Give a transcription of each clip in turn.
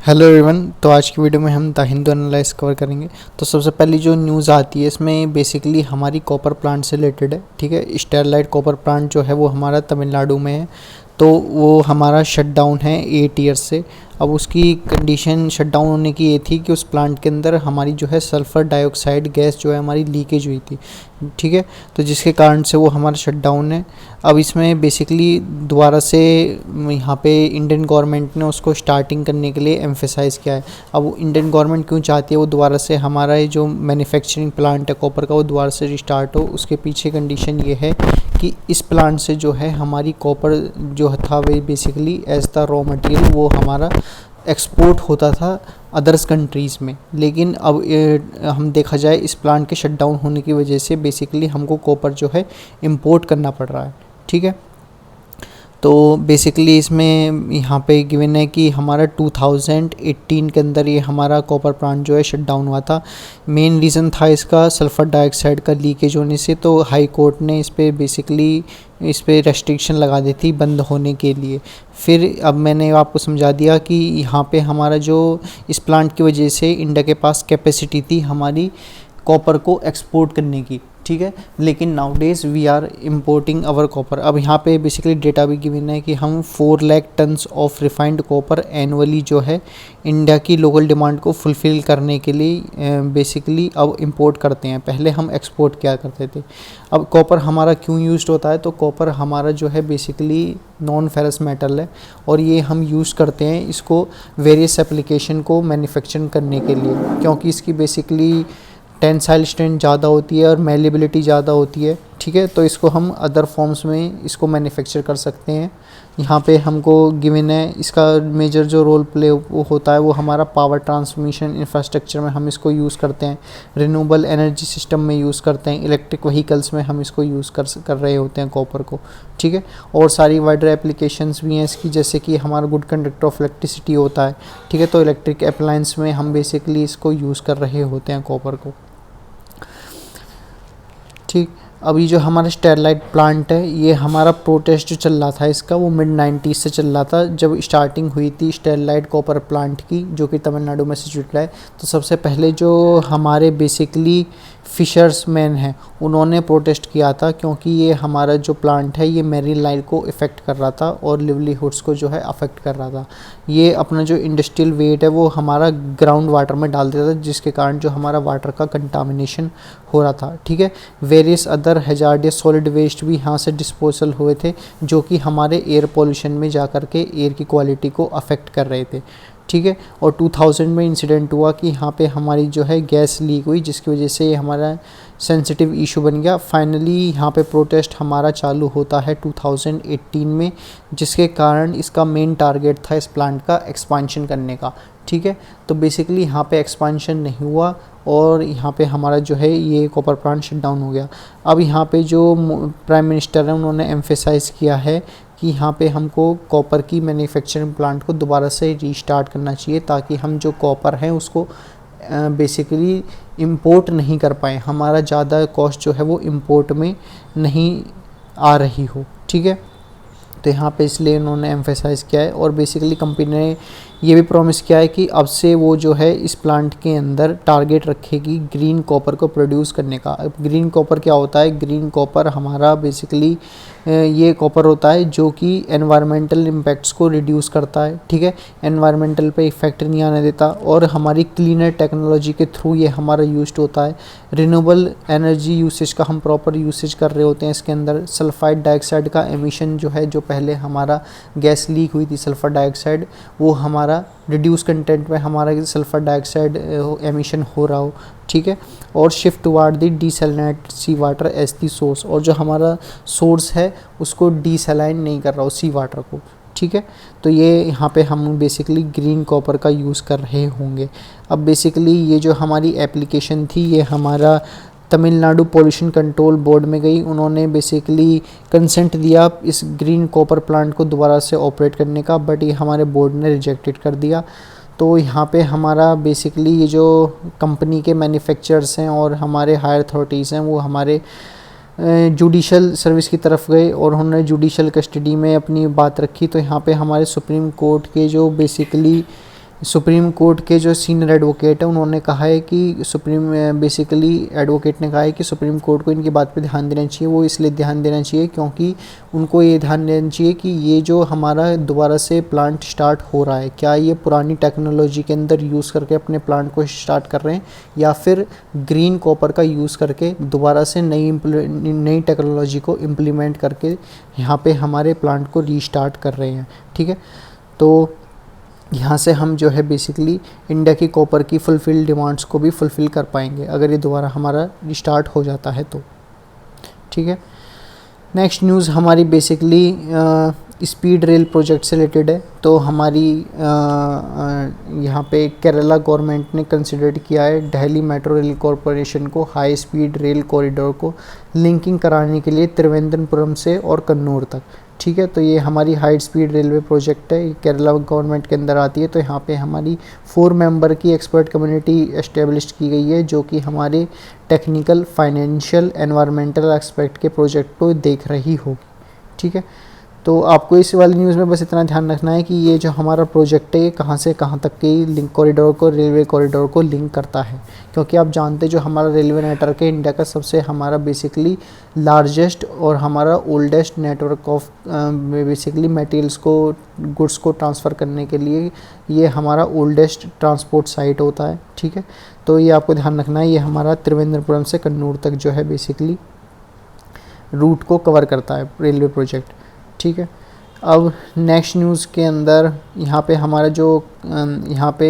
Hello everyone. तो आज की वीडियो में हम द हिंदू एनालाइज कवर करेंगे। तो सबसे पहली जो न्यूज़ आती है इसमें बेसिकली हमारी कॉपर प्लांट से रिलेटेड है। ठीक है, स्टेरलाइट कॉपर प्लांट जो है वो हमारा तमिलनाडु में है। तो वो हमारा शट डाउन है 8 ईयर्स से। अब उसकी कंडीशन शट डाउन होने की ये थी कि उस प्लांट के अंदर हमारी जो है सल्फ़र डाइऑक्साइड गैस जो है हमारी लीकेज हुई थी। ठीक है, तो जिसके कारण से वो हमारा शट डाउन है। अब इसमें बेसिकली दोबारा से यहाँ पे इंडियन गवर्नमेंट ने उसको स्टार्टिंग करने के लिए एम्फेसाइज़ किया है। अब इंडियन गवर्नमेंट क्यों चाहती है वो दोबारा से हमारा ये जो मैन्युफैक्चरिंग प्लांट है कॉपर का वो दोबारा से रिस्टार्ट हो, उसके पीछे कंडीशन ये है कि इस प्लांट से जो है हमारी कॉपर जो था वे basically as the raw material वो हमारा एक्सपोर्ट होता था अदर्स कंट्रीज़ में। लेकिन अब हम देखा जाए इस प्लांट के शट डाउन होने की वजह से बेसिकली हमको कॉपर जो है इंपोर्ट करना पड़ रहा है। ठीक है, तो बेसिकली इसमें यहाँ पे गिवन है कि हमारा 2018 के अंदर ये हमारा कॉपर प्लांट जो है शट डाउन हुआ था। मेन रीज़न था इसका सल्फ़र डाइऑक्साइड का लीकेज होने से। तो हाई कोर्ट ने इस पे बेसिकली इस पे रेस्ट्रिक्शन लगा दी थी बंद होने के लिए। फिर अब मैंने आपको समझा दिया कि यहाँ पे हमारा जो इस प्लांट की वजह से इंडिया के पास कैपेसिटी थी हमारी कॉपर को एक्सपोर्ट करने की। ठीक है, लेकिन now days we are importing our copper. अब यहाँ पे बेसिकली डेटा भी गिवन है कि हम 4 lakh tons of refined copper annually जो है इंडिया की लोकल डिमांड को फुलफ़िल करने के लिए बेसिकली अब इंपोर्ट करते हैं। पहले हम एक्सपोर्ट किया करते थे। अब कॉपर हमारा क्यों यूज़ होता है, तो कॉपर हमारा जो है बेसिकली नॉन फेरस मेटल है और ये हम यूज़ करते हैं इसको वेरियस एप्लीकेशन को मैन्युफैक्चरिंग करने के लिए, क्योंकि इसकी बेसिकली टेंसाइल स्ट्रेंथ ज़्यादा होती है और मेलेबिलिटी ज़्यादा होती है। ठीक है, तो इसको हम अदर फॉर्म्स में इसको मैन्युफैक्चर कर सकते हैं। यहाँ पे हमको गिवन है इसका मेजर जो रोल प्ले होता है वो हमारा पावर ट्रांसमिशन इंफ्रास्ट्रक्चर में हम इसको यूज़ करते हैं, रिन्यूएबल एनर्जी सिस्टम में यूज़ करते हैं, इलेक्ट्रिक व्हीकल्स में हम इसको यूज़ कर रहे होते हैं कॉपर को। ठीक है, और सारी वाइडर एप्लीकेशंस भी हैं इसकी, जैसे कि हमारा गुड कंडक्टर ऑफ इलेक्ट्रिसिटी होता है। ठीक है, तो इलेक्ट्रिक अप्लायंस में हम बेसिकली इसको यूज़ कर रहे होते हैं कॉपर को। ठीक, अभी जो हमारा स्टेरलाइट प्लांट है ये हमारा प्रोटेस्ट जो चल रहा था इसका वो मिड 90s से चल रहा था जब स्टार्टिंग हुई थी स्टेरलाइट कॉपर प्लांट की, जो कि तमिलनाडु में सिचुएटेड है। तो सबसे पहले जो हमारे बेसिकली फिशर्समैन हैं उन्होंने प्रोटेस्ट किया था, क्योंकि ये हमारा जो प्लांट है ये मैरीन लाइफ को इफ़ेक्ट कर रहा था और लिवलीहुड्स को जो है अफेक्ट कर रहा था। ये अपना जो इंडस्ट्रियल वेट है वो हमारा ग्राउंड वाटर में डाल देता था, जिसके कारण जो हमारा वाटर का कंटामिनेशन हो रहा था। ठीक है, various other hazardous solid waste भी यहाँ से डिस्पोजल हुए थे, जो कि हमारे एयर पोल्यूशन में जा कर के एयर की क्वालिटी को अफेक्ट कर रहे थे। ठीक है, और 2000 में इंसिडेंट हुआ कि यहाँ पे हमारी जो है गैस लीक हुई, जिसकी वजह से ये हमारा सेंसिटिव इशू बन गया। फाइनली यहाँ पे प्रोटेस्ट हमारा चालू होता है 2018 में, जिसके कारण इसका मेन टारगेट था इस प्लांट का एक्सपांशन करने का। ठीक है, तो बेसिकली यहाँ पे एक्सपांशन नहीं हुआ और यहाँ पे हमारा जो है ये कॉपर प्लांट शट डाउन हो गया। अब यहाँ पे जो प्राइम मिनिस्टर हैं उन्होंने एम्फेसाइज़ किया है कि यहाँ पे हमको कॉपर की मैन्युफैक्चरिंग प्लांट को दोबारा से रीस्टार्ट करना चाहिए, ताकि हम जो कॉपर है उसको बेसिकली इंपोर्ट नहीं कर पाएँ, हमारा ज़्यादा कॉस्ट जो है वो इंपोर्ट में नहीं आ रही हो। ठीक है, तो यहाँ पे इसलिए उन्होंने एम्फेसाइज़ किया है और बेसिकली कंपनी ने ये भी प्रॉमिस किया है कि अब से वो जो है इस प्लांट के अंदर टारगेट रखेगी ग्रीन कॉपर को प्रोड्यूस करने का। अब ग्रीन कॉपर क्या होता है? ग्रीन कॉपर हमारा बेसिकली ये कॉपर होता है जो कि एनवायरमेंटल इम्पैक्ट्स को रिड्यूस करता है। ठीक है, एनवायरमेंटल पे इफेक्ट नहीं आने देता और हमारी क्लीनर टेक्नोलॉजी के थ्रू ये हमारा यूज्ड होता है। रिन्यूएबल एनर्जी यूसेज का हम प्रॉपर यूसेज कर रहे होते हैं इसके अंदर। सल्फाइड डाइऑक्साइड का एमिशन जो है, जो पहले हमारा गैस लीक हुई थी सल्फर डाइऑक्साइड, वो हमारा रिड्यूस कंटेंट में हमारा सल्फर डाइऑक्साइड एमिशन हो रहा हो। ठीक है, और shift toward the desalinated sea water as the source, और जो हमारा सोर्स है उसको डीसैलाइन नहीं कर रहा हो सी वाटर को। ठीक है, तो ये यहाँ पे हम बेसिकली ग्रीन कॉपर का यूज़ कर रहे होंगे। अब बेसिकली ये जो हमारी एप्लीकेशन थी ये हमारा तमिलनाडु पोल्यूशन कंट्रोल बोर्ड में गई। उन्होंने बेसिकली कंसेंट दिया इस ग्रीन कॉपर प्लांट को दोबारा से ऑपरेट करने का, बट ये हमारे बोर्ड ने रिजेक्टेड कर दिया। तो यहाँ पे हमारा बेसिकली ये जो कंपनी के मैन्युफैक्चरर्स हैं और हमारे हायर अथॉरिटीज़ हैं वो हमारे जुडिशल सर्विस की तरफ गए और उन्होंने जुडिशल कस्टडी में अपनी बात रखी। तो यहाँ पे हमारे सुप्रीम कोर्ट के जो बेसिकली सुप्रीम कोर्ट के जो सीनियर एडवोकेट है उन्होंने कहा है कि बेसिकली एडवोकेट ने कहा है कि सुप्रीम कोर्ट को इनकी बात पे ध्यान देना चाहिए। वो इसलिए ध्यान देना चाहिए क्योंकि उनको ये ध्यान देना चाहिए कि ये जो हमारा दोबारा से प्लांट स्टार्ट हो रहा है, क्या ये पुरानी टेक्नोलॉजी के अंदर यूज़ करके अपने प्लांट को स्टार्ट कर रहे हैं या फिर ग्रीन कॉपर का यूज़ करके दोबारा से नई टेक्नोलॉजी को इम्प्लीमेंट करके यहाँ पे हमारे प्लांट को रीस्टार्ट कर रहे हैं। ठीक है, तो यहाँ से हम जो है बेसिकली इंडिया की कॉपर की फुलफिल डिमांड्स को भी फुलफ़िल कर पाएंगे अगर ये दोबारा हमारा रिस्टार्ट हो जाता है तो। ठीक है, नेक्स्ट न्यूज़ हमारी बेसिकली स्पीड रेल प्रोजेक्ट से रिलेटेड है। तो हमारी यहाँ पे केरला गवर्नमेंट ने कंसिडर किया है दिल्ली मेट्रो रेल कॉरपोरेशन को हाई स्पीड रेल कॉरिडोर को लिंकिंग कराने के लिए त्रिवेंद्रपुरम से और कन्नूर तक। ठीक है, तो ये हमारी हाई स्पीड रेलवे प्रोजेक्ट है, ये केरला गवर्नमेंट के अंदर आती है। तो यहाँ पे हमारी 4 मेंबर की एक्सपर्ट कम्युनिटी एस्टेब्लिश की गई है जो कि हमारे टेक्निकल, फाइनेंशियल, एनवायरमेंटल एस्पेक्ट के प्रोजेक्ट को देख रही होगी। ठीक है, तो आपको इस वाली न्यूज़ में बस इतना ध्यान रखना है कि ये जो हमारा प्रोजेक्ट है ये कहाँ से कहाँ तक के लिंक कॉरिडोर को, रेलवे कॉरिडोर को लिंक करता है। क्योंकि आप जानते हैं जो हमारा रेलवे नेटवर्क है इंडिया का सबसे हमारा बेसिकली लार्जेस्ट और हमारा oldest network of basically materials को, गुड्स को ट्रांसफ़र करने के लिए ये हमारा ओल्डेस्ट ट्रांसपोर्ट साइट होता है। ठीक है, तो ये आपको ध्यान रखना है, ये हमारा त्रिवेंद्रपुरम से कन्नूर तक जो है बेसिकली रूट को कवर करता है रेलवे प्रोजेक्ट। ठीक है, अब नेक्स्ट न्यूज़ के अंदर यहाँ पे हमारा जो यहाँ पे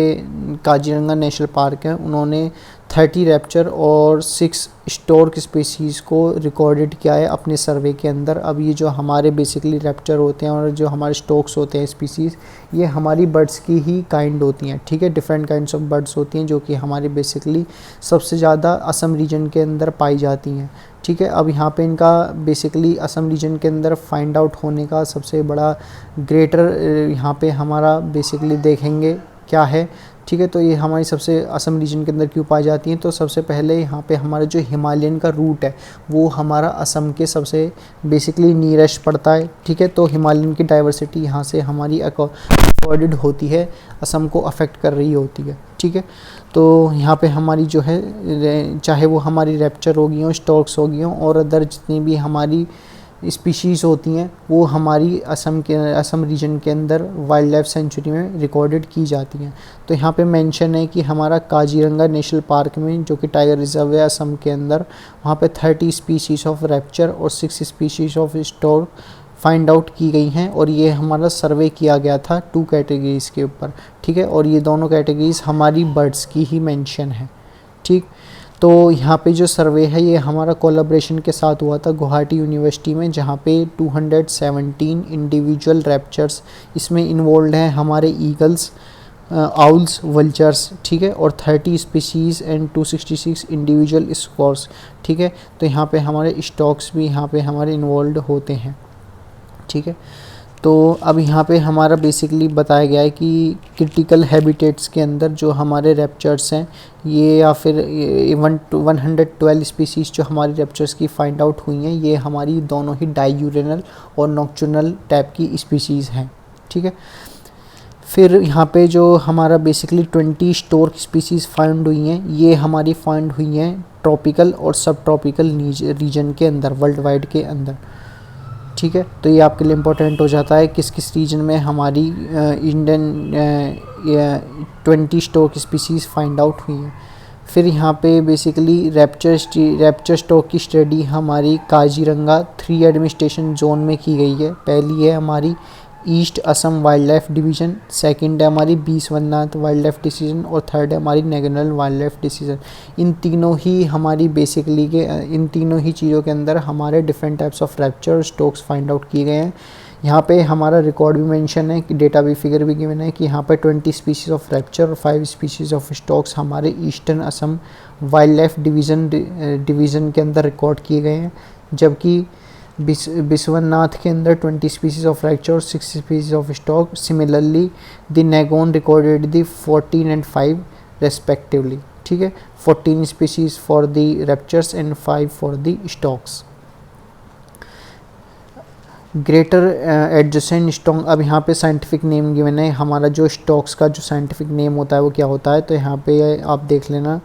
काजीरंगा नेशनल पार्क है उन्होंने 30 रैप्चर और 6 स्टोर्क स्पीसीज़ को रिकॉर्डेड किया है अपने सर्वे के अंदर। अब ये जो हमारे बेसिकली रैप्चर होते हैं और जो हमारे स्टोक्स होते हैं स्पीसीज़, ये हमारी बर्ड्स की ही काइंड होती हैं। ठीक है, डिफरेंट काइंड्स ऑफ बर्ड्स होती हैं जो कि हमारे बेसिकली सबसे ज़्यादा असम रीजन के अंदर पाई जाती हैं। ठीक है, अब यहाँ पे इनका बेसिकली असम रीजन के अंदर फाइंड आउट होने का सबसे बड़ा ग्रेटर यहाँ पे हमारा बेसिकली देखेंगे क्या है। ठीक है, तो ये हमारी सबसे असम रीजन के अंदर क्यों पाई जाती हैं, तो सबसे पहले यहाँ पे हमारा जो हिमालयन का रूट है वो हमारा असम के सबसे बेसिकली नियरेस्ट पड़ता है। ठीक है, तो हिमालयन की डाइवर्सिटी यहाँ से हमारी अकॉर्डेड होती है, असम को अफेक्ट कर रही होती है। ठीक है, तो यहाँ पे हमारी जो है चाहे वो हमारी रैप्चर होगी हों, स्टॉक्स होगी हों और अदर जितनी भी हमारी स्पीशीज़ होती हैं वो हमारी असम रीजन के अंदर वाइल्ड लाइफ सेंचुरी में रिकॉर्डेड की जाती हैं। तो यहाँ पे मेंशन है कि हमारा काजीरंगा नेशनल पार्क में जो कि टाइगर रिजर्व है असम के अंदर, वहाँ पे 30 स्पीशीज़ ऑफ रैप्चर और 6 species of store find out की गई हैं और ये हमारा सर्वे किया गया था 2 कैटेगरीज़ के ऊपर। ठीक है, और ये दोनों कैटेगरीज़ हमारी बर्ड्स की ही मेंशन है। ठीक, तो यहाँ पे जो सर्वे है ये हमारा कोलैबोरेशन के साथ हुआ था गुवाहाटी यूनिवर्सिटी में, जहाँ पे 217 इंडिविजुअल रैप्चर्स इसमें इन्वॉल्व हैं, हमारे ईगल्स, आउल्स, वल्चर्स। ठीक है, और 30 स्पीशीज़ एंड 266 इंडिविजुअल स्क्वायर्स। ठीक है, तो यहाँ पे हमारे स्टॉक्स भी यहाँ पे हमारे इन्वॉल्व होते हैं। ठीक है, तो अब यहाँ पे हमारा बेसिकली बताया गया है कि क्रिटिकल हैबिटेट्स के अंदर जो हमारे रैप्चर्स हैं ये या फिर 112 स्पीसीज़ जो हमारी रैप्चर्स की फाइंड आउट हुई हैं ये हमारी दोनों ही डायूरेनल और नॉक्चुरनल टाइप की स्पीसीज़ हैं। ठीक है, फिर यहाँ पे जो हमारा बेसिकली 20 स्टोर्क स्पीसीज़ फाइंड हुई हैं ये हमारी फाइंड हुई हैं ट्रॉपिकल और सब ट्रॉपिकल रीजन के अंदर, वर्ल्ड वाइड के अंदर। ठीक है, तो ये आपके लिए इम्पोर्टेंट हो जाता है किस किस रीजन में हमारी Indian 20 stock species find out हुई हैं। फिर यहाँ पे बेसिकली रैप्चर स्टॉक की स्टडी हमारी काजीरंगा 3 एडमिनिस्ट्रेशन जोन में की गई है। पहली है हमारी east Assam wild life division, second है हमारी बीसवन्नाथ वाइल्ड लाइफ डिसीजन और थर्ड है हमारी नेगनल वाइल्ड लाइफ डिसीजन। इन तीनों ही हमारी बेसिकली इन तीनों ही चीज़ों के अंदर हमारे different types of rapture stocks find out किए गए हैं। यहाँ पे हमारा रिकॉर्ड भी मेंशन है कि डेटा भी फिगर भी गिवन है कि यहाँ पे 20 स्पीशीज़ ऑफ रैप्चर और 5 स्पीशीज़ ऑफ स्टॉक्स हमारे eastern Assam wild life division के अंदर रिकॉर्ड किए गए हैं, जबकि बिस्वनाथ के अंदर 20 स्पीसीज ऑफ रैप्चर और 6 species of stork. Similarly the नेगोन रिकॉर्डेड द 14 and 5 रेस्पेक्टिवली। ठीक है, 14 species for the raptors and 5 for the storks. Greater adjutant stork, अब यहाँ पे साइंटिफिक नेम गिवन है, हमारा जो स्टॉक्स का जो साइंटिफिक नेम होता है वो क्या होता है, तो यहाँ पे आप देख लेना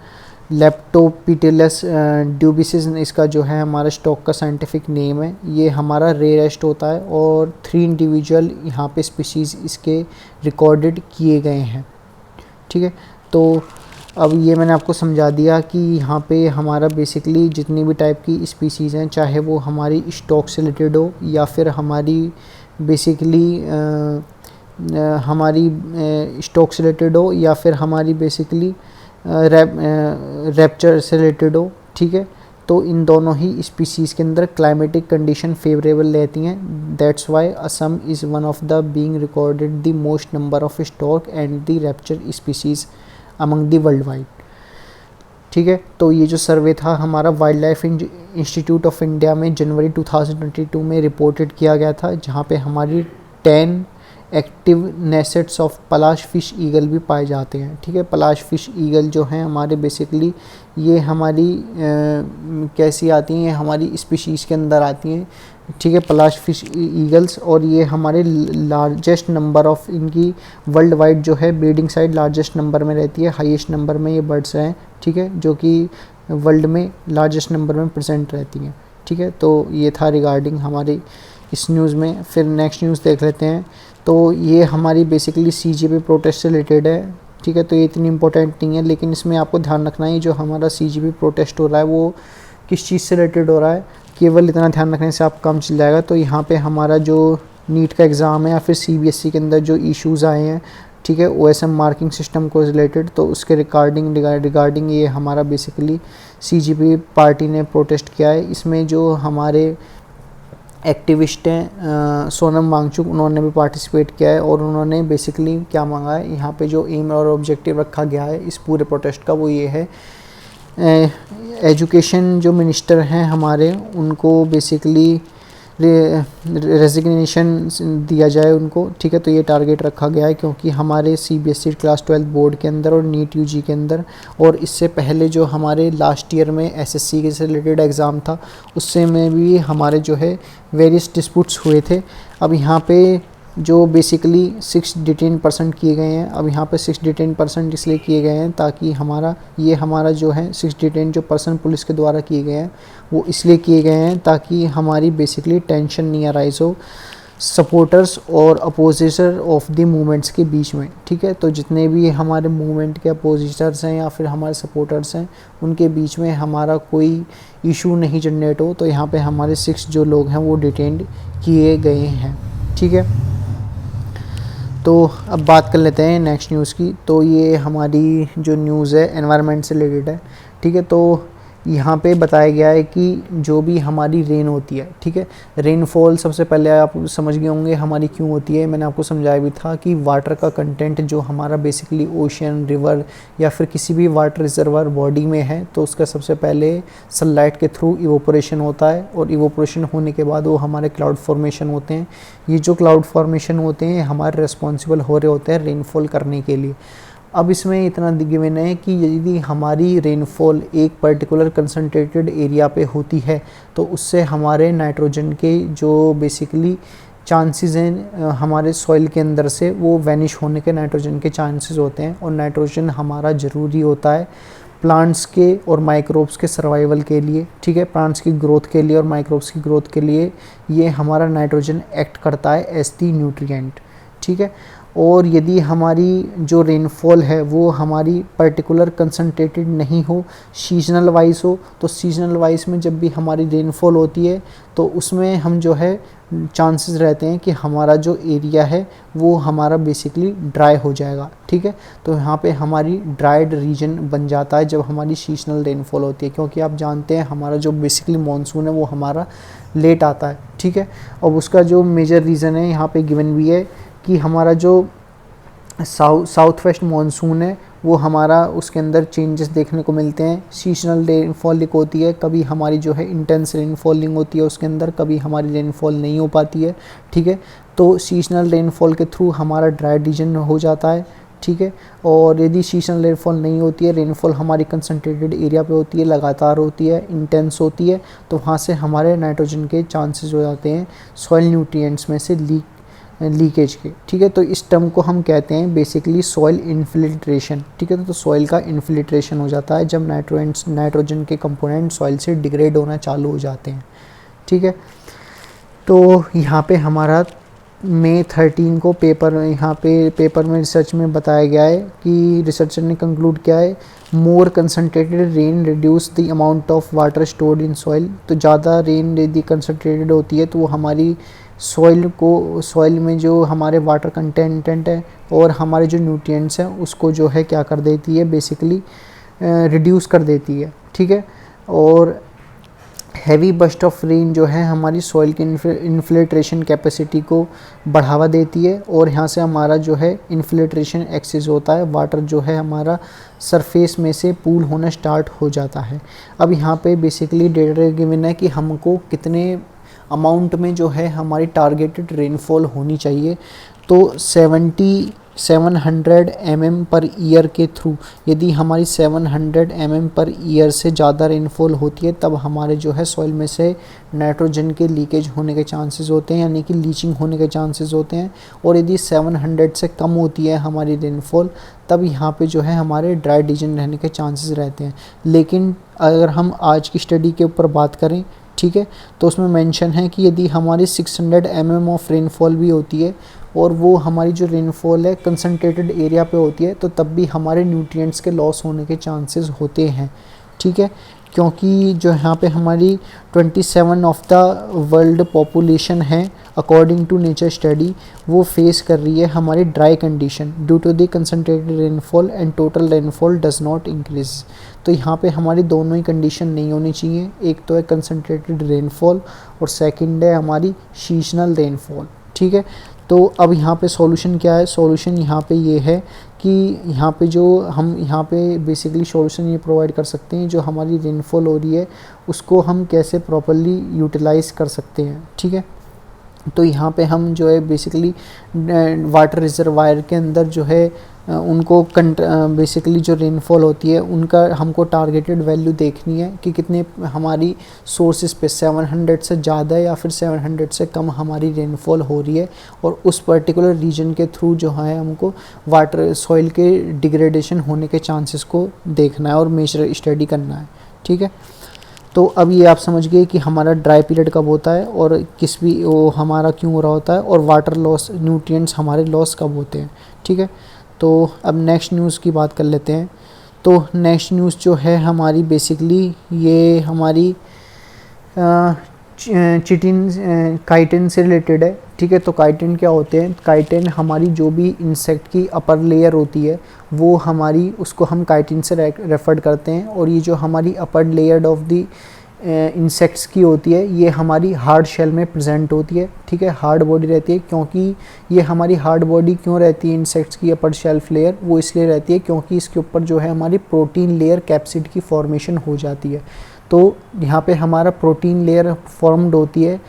लेप्टोपिटेलस ड्यूबिसिस इसका जो है हमारा स्टॉक का साइंटिफिक नेम है। ये हमारा रेयरेस्ट होता है और 3 इंडिविजुअल यहाँ पे स्पीशीज़ इसके रिकॉर्डेड किए गए हैं, ठीक है। तो अब ये मैंने आपको समझा दिया कि यहाँ पे हमारा बेसिकली जितनी भी टाइप की स्पीशीज़ हैं, चाहे वो हमारी स्टॉक से रिलेटेड हो या फिर हमारी बेसिकली हमारी स्टॉक से रिलेटेड हो या फिर हमारी बेसिकली रैप्चर से रिलेटेड हो, ठीक है, तो इन दोनों ही स्पीशीज़ के अंदर क्लाइमेटिक कंडीशन फेवरेबल रहती हैं। That's why Assam is one of the being recorded the most number of stock and the rapture species among the world wide, ठीक है। तो ये जो सर्वे था हमारा wild life institute of India में जनवरी 2022 में रिपोर्टेड किया गया था, जहाँ पे हमारी 10 active nests of Pallas fish eagle भी पाए जाते हैं, ठीक है। पलाश फिश ईगल जो हैं हमारे बेसिकली ये हमारी कैसी आती हैं, ये हमारी स्पीशीज़ के अंदर आती हैं, ठीक है, पलाश फिश ईगल्स। और ये हमारे लार्जेस्ट नंबर ऑफ इनकी वर्ल्ड वाइड जो है ब्रीडिंग साइट लार्जेस्ट नंबर में रहती है, हाईएस्ट नंबर में ये बर्ड्स हैं, ठीक है, जो कि वर्ल्ड में लार्जेस्ट नंबर में प्रेजेंट रहती हैं, ठीक है। तो ये था रिगार्डिंग हमारी इस न्यूज़ में। फिर नेक्स्ट न्यूज़ देख लेते हैं। तो ये हमारी बेसिकली CGP प्रोटेस्ट से रिलेटेड है, ठीक है। तो ये इतनी इंपॉर्टेंट नहीं है, लेकिन इसमें आपको ध्यान रखना है जो हमारा CGP प्रोटेस्ट हो रहा है वो किस चीज़ से रिलेटेड हो रहा है, केवल इतना ध्यान रखने से आप काम चल जाएगा। तो यहाँ पे हमारा जो नीट का एग्ज़ाम है या फिर CBSE के अंदर जो इश्यूज़ आए हैं, ठीक है, OSM मार्किंग सिस्टम को रिलेटेड, तो उसके रिगार्डिंग ये हमारा बेसिकली CGP पार्टी ने प्रोटेस्ट किया है। इसमें जो हमारे एक्टिविस्ट हैं सोनम वांगचुक, उन्होंने भी पार्टिसिपेट किया है और उन्होंने बेसिकली क्या मांगा है, यहाँ पे जो एम और ऑब्जेक्टिव रखा गया है इस पूरे प्रोटेस्ट का वो ये है, एजुकेशन जो मिनिस्टर हैं हमारे उनको बेसिकली रेजिग्नेशन दिया जाए उनको, ठीक है। तो ये टारगेट रखा गया है क्योंकि हमारे CBSE क्लास 12 बोर्ड के अंदर और नीट UG के अंदर और इससे पहले जो हमारे लास्ट ईयर में SSC के से रिलेटेड एग्ज़ाम था उससे में भी हमारे जो है वेरियस डिस्प्यूट्स हुए थे। अब यहाँ पे जो बेसिकली 6 डिटेन% किए गए हैं। अब यहाँ पे 6 डिटेन% इसलिए किए गए हैं ताकि हमारा जो है 6 डिटेन जो पर्सन पुलिस के द्वारा किए गए हैं वो इसलिए किए गए हैं ताकि हमारी बेसिकली टेंशन नहीं अराइज हो सपोर्टर्स और अपोजिटर ऑफ द मूवमेंट्स के बीच में, ठीक है। तो जितने भी हमारे मूवमेंट के अपोजिटर्स हैं या फिर हमारे सपोर्टर्स हैं उनके बीच में हमारा कोई इशू नहीं जनरेट हो, तो यहाँ पे हमारे 6 जो लोग हैं वो डिटेन्ड किए गए हैं, ठीक है। तो अब बात कर लेते हैं नेक्स्ट न्यूज़ की। तो ये हमारी जो न्यूज़ है एनवायरनमेंट से रिलेटेड है, ठीक है। तो यहाँ पे बताया गया है कि जो भी हमारी रेन होती है, ठीक है, रेनफॉल सबसे पहले आप समझ गए होंगे हमारी क्यों होती है। मैंने आपको समझाया भी था कि वाटर का कंटेंट जो हमारा बेसिकली ओशन, रिवर या फिर किसी भी वाटर रिजर्वर बॉडी में है तो उसका सबसे पहले सनलाइट के थ्रू इवोपोरेशन होता है और इवोपोरेशन होने के बाद वो हमारे क्लाउड फॉर्मेशन होते हैं। ये जो क्लाउड फॉर्मेशन होते हैं हमारे रिस्पॉन्सिबल हो रहे होते हैं रेनफॉल करने के लिए। अब इसमें इतना गिवन है कि यदि हमारी रेनफॉल एक पर्टिकुलर कंसंट्रेटेड एरिया पे होती है तो उससे हमारे नाइट्रोजन के जो बेसिकली चांसेस हैं हमारे सॉइल के अंदर से वो वैनिश होने के नाइट्रोजन के चांसेस होते हैं। और नाइट्रोजन हमारा ज़रूरी होता है प्लांट्स के और माइक्रोब्स के सर्वाइवल के लिए, ठीक है, प्लांट्स की ग्रोथ के लिए और माइक्रोब्स की ग्रोथ के लिए ये हमारा नाइट्रोजन एक्ट करता है एज दी न्यूट्रिएंट, ठीक है। और यदि हमारी जो रेनफॉल है वो हमारी पर्टिकुलर कंसंट्रेटेड नहीं हो, सीजनल वाइज हो, तो सीजनल वाइज में जब भी हमारी रेनफॉल होती है तो उसमें हम जो है चांसेस रहते हैं कि हमारा जो एरिया है वो हमारा बेसिकली ड्राई हो जाएगा, ठीक है। तो यहाँ पे हमारी ड्राइड रीजन बन जाता है जब हमारी सीजनल रेनफॉल होती है, क्योंकि आप जानते हैं हमारा जो बेसिकली मानसून है वो हमारा लेट आता है, ठीक है। अब उसका जो मेजर रीज़न है यहाँ पे गिवन भी है कि हमारा जो साउथ वेस्ट मानसून है वो हमारा उसके अंदर चेंजेस देखने को मिलते हैं। सीजनल रेनफॉलिंग होती है, कभी हमारी जो है इंटेंस रेनफॉलिंग होती है उसके अंदर, कभी हमारी रेनफॉल नहीं हो पाती है, ठीक है। तो सीजनल रेनफॉल के थ्रू हमारा ड्राई रीजन हो जाता है, ठीक है। और यदि सीजनल रेनफॉल नहीं होती है, रेनफॉल हमारी कंसनट्रेटेड एरिया पे होती है, लगातार होती है, इंटेंस होती है, तो वहाँ से हमारे नाइट्रोजन के चांसेस हो जाते हैं सॉइल न्यूट्रिएंट्स में से लीकेज के, ठीक है। तो इस टर्म को हम कहते हैं बेसिकली सॉइल इन्फिल्ट्रेशन, ठीक है। तो सॉइल का इन्फिल्ट्रेशन हो जाता है जब नाइट्रोजन के कंपोनेंट सॉइल से डिग्रेड होना चालू हो जाते हैं, ठीक है। तो यहाँ पे हमारा मई 13 को पेपर में रिसर्च में बताया गया है कि रिसर्चर ने कंक्लूड किया है, more concentrated rain reduce the amount of water stored in soil. तो ज़्यादा रेन यदि कंसनट्रेटेड होती है तो वो हमारी सॉइल में जो हमारे वाटर कंटेंट है और हमारे जो न्यूट्रिएंट्स हैं उसको जो है क्या कर देती है, बेसिकली रिड्यूस कर देती है, ठीक है। और हैवी बस्ट ऑफ रेन जो है हमारी सॉइल की इन्फिल्ट्रेशन कैपेसिटी को बढ़ावा देती है और यहाँ से हमारा जो है इन्फिल्ट्रेशन एक्सेस होता है, वाटर जो है हमारा सरफेस में से पूल होना स्टार्ट हो जाता है। अब यहाँ पे बेसिकली डेटा गिवन है कि हमको कितने अमाउंट में जो है हमारी टारगेटेड रेनफॉल होनी चाहिए। तो 700 mm पर ईयर के थ्रू यदि हमारी 700 mm पर ईयर से ज़्यादा रेनफॉल होती है तब हमारे जो है सॉइल में से नाइट्रोजन के लीकेज होने के चांसेस होते हैं, यानी कि लीचिंग होने के चांसेस होते हैं। और यदि 700 से कम होती है हमारी रेनफॉल तब यहाँ पे जो है हमारे ड्राई रीजन रहने के चांसेस रहते हैं। लेकिन अगर हम आज की स्टडी के ऊपर बात करें, ठीक है, तो उसमें मेंशन है कि यदि हमारी 600 mm ऑफ रेनफॉल भी होती है और वो हमारी जो रेनफॉल है कंसनट्रेटेड एरिया पे होती है तो तब भी हमारे न्यूट्रिएंट्स के लॉस होने के चांसेस होते हैं, ठीक है। क्योंकि जो यहाँ पे हमारी 27 ऑफ द वर्ल्ड पॉपुलेशन है अकॉर्डिंग टू नेचर स्टडी, वो फेस कर रही है हमारी dry condition due to the concentrated rainfall and total rainfall does not increase. तो यहाँ पे हमारी दोनों ही कंडीशन नहीं होनी चाहिए, एक तो है कंसनट्रेटेड रेनफॉल और सेकंड है हमारी सीजनल रेनफॉल, ठीक है। तो अब यहाँ पे सॉल्यूशन क्या है, सॉल्यूशन यहाँ पे ये है कि यहाँ पे जो हम यहाँ पे बेसिकली सॉल्यूशन ये प्रोवाइड कर सकते हैं, जो हमारी रेनफॉल हो रही है उसको हम कैसे प्रॉपर्ली यूटिलाइज़ कर सकते हैं, ठीक है। तो यहाँ पे हम जो है बेसिकली वाटर रिजर्वायर के अंदर जो है उनको बेसिकली जो रेनफॉल होती है उनका हमको टारगेटेड वैल्यू देखनी है कि कितने हमारी सोर्सेज पे 700 से ज़्यादा या फिर 700 से कम हमारी रेनफॉल हो रही है और उस पर्टिकुलर रीजन के थ्रू जो है हमको वाटर सॉइल के डिग्रेडेशन होने के चांसेस को देखना है और मेजर स्टडी करना है, ठीक है। तो अब ये आप समझ गए कि हमारा ड्राई पीरियड कब होता है और किस भी वो हमारा क्यों हो रहा होता है और वाटर लॉस न्यूट्रिएंट्स हमारे लॉस कब होते हैं, ठीक है। तो अब नेक्स्ट न्यूज़ की बात कर लेते हैं। तो नेक्स्ट न्यूज़ जो है हमारी बेसिकली ये हमारी काइटिन से रिलेटेड है, ठीक है। तो काइटिन क्या होते हैं, काइटिन हमारी जो भी इंसेक्ट की अपर लेयर होती है वो हमारी उसको हम काइटिन से रेफर करते हैं और ये जो हमारी upper layer of the insects की होती है ये हमारी हार्ड शेल में प्रेजेंट होती है, ठीक है। हार्ड बॉडी रहती है, क्योंकि ये हमारी हार्ड बॉडी क्यों रहती है इंसेक्ट्स की अपर शेल्फ लेयर, वो इसलिए रहती है क्योंकि इसके ऊपर जो है हमारी प्रोटीन लेयर कैप्सिड की फॉर्मेशन हो जाती है। तो यहाँ पे हमारा प्रोटीन लेयर फॉर्म्ड होती है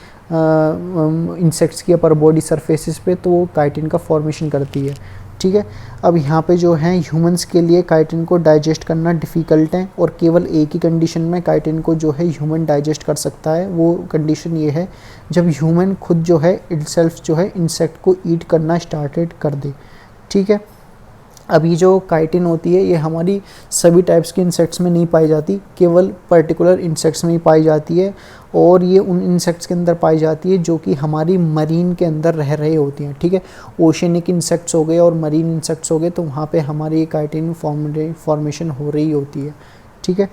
इंसेक्ट्स की अपर बॉडी सरफेसेस पे, तो वो काइटिन का फॉर्मेशन करती है, ठीक है। अब यहाँ पे जो है ह्यूमंस के लिए काइटिन को डाइजेस्ट करना डिफ़िकल्ट है और केवल एक ही कंडीशन में काइटिन को जो है ह्यूमन डाइजेस्ट कर सकता है, वो कंडीशन ये है जब ह्यूमन खुद जो है इटसेल्फ जो है इंसेक्ट को ईट करना स्टार्टेड कर दे, ठीक है। अब ये जो काइटिन होती है ये हमारी सभी टाइप्स के इंसेक्ट्स में नहीं पाई जाती, केवल पर्टिकुलर इंसेक्ट्स में ही पाई जाती है और ये उन इंसेक्ट्स के अंदर पाई जाती है जो कि हमारी मरीन के अंदर रह रहे होती हैं, ठीक है। ओशनिक इंसेक्ट्स हो गए और मरीन इंसेक्ट्स हो गए, तो वहाँ पे हमारी ये काइटिन फॉर्मेशन हो रही होती है, ठीक है।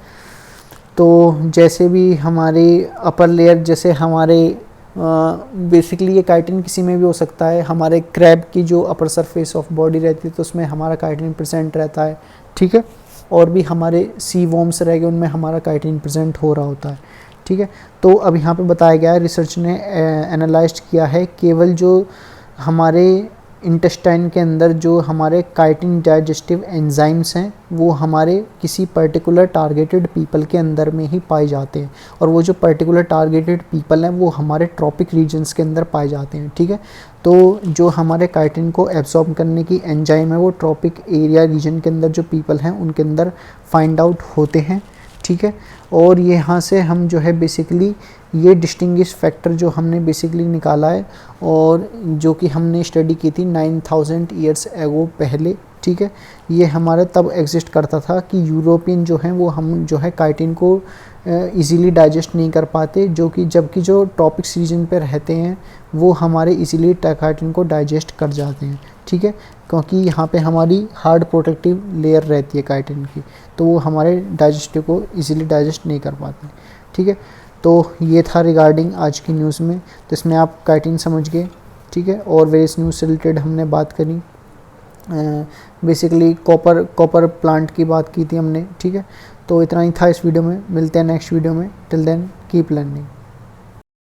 तो जैसे भी हमारे अपर लेयर जैसे हमारे बेसिकली ये काइटिन किसी में भी हो सकता है, हमारे क्रैब की जो अपर सरफेस ऑफ बॉडी रहती है तो उसमें हमारा काइटिन प्रेजेंट रहता है, ठीक है। और भी हमारे सी वॉर्म्स रह गए उनमें हमारा काइटिन प्रेजेंट हो रहा होता है, ठीक है। तो अब यहाँ पे बताया गया है, रिसर्च ने एनालाइज किया है केवल जो हमारे इंटेस्टाइन के अंदर जो हमारे काइटिन डाइजेस्टिव एंजाइम्स हैं वो हमारे किसी पर्टिकुलर टारगेटेड पीपल के अंदर में ही पाए जाते हैं, और वो जो पर्टिकुलर टारगेटेड पीपल हैं वो हमारे ट्रॉपिक रीजन्स के अंदर पाए जाते हैं। ठीक है, तो जो हमारे काइटिन को एब्जॉर्ब करने की एंजाइम है वो ट्रॉपिक एरिया रीजन के अंदर जो पीपल हैं उनके अंदर फाइंड आउट होते हैं। ठीक है, और यहाँ से हम जो है बेसिकली ये डिस्टिंग्विश फैक्टर जो हमने बेसिकली निकाला है और जो कि हमने स्टडी की थी 9000 ईयर्स एगो पहले। ठीक है, ये हमारे तब एग्जिस्ट करता था कि यूरोपियन जो हैं वो हम जो है काइटिन को इजीली डाइजेस्ट नहीं कर पाते, जो कि जबकि जो ट्रॉपिक्स रीजन पे रहते हैं वो हमारे इजीली काइटिन को डाइजेस्ट कर जाते हैं। ठीक है, क्योंकि यहाँ पे हमारी हार्ड प्रोटेक्टिव लेयर रहती है काइटिन की, तो वो हमारे डाइजेस्टिव को इजीली डाइजेस्ट नहीं कर पाते। ठीक है, तो ये था रिगार्डिंग आज की न्यूज़ में, तो इसमें आप काइटिन समझ गए। ठीक है, और वेरियस न्यूज़ से रिलेटेड हमने बात करी, बेसिकली कॉपर प्लांट की बात की थी हमने। ठीक है, तो इतना ही था इस वीडियो में, मिलते हैं नेक्स्ट वीडियो में। Till then keep learning.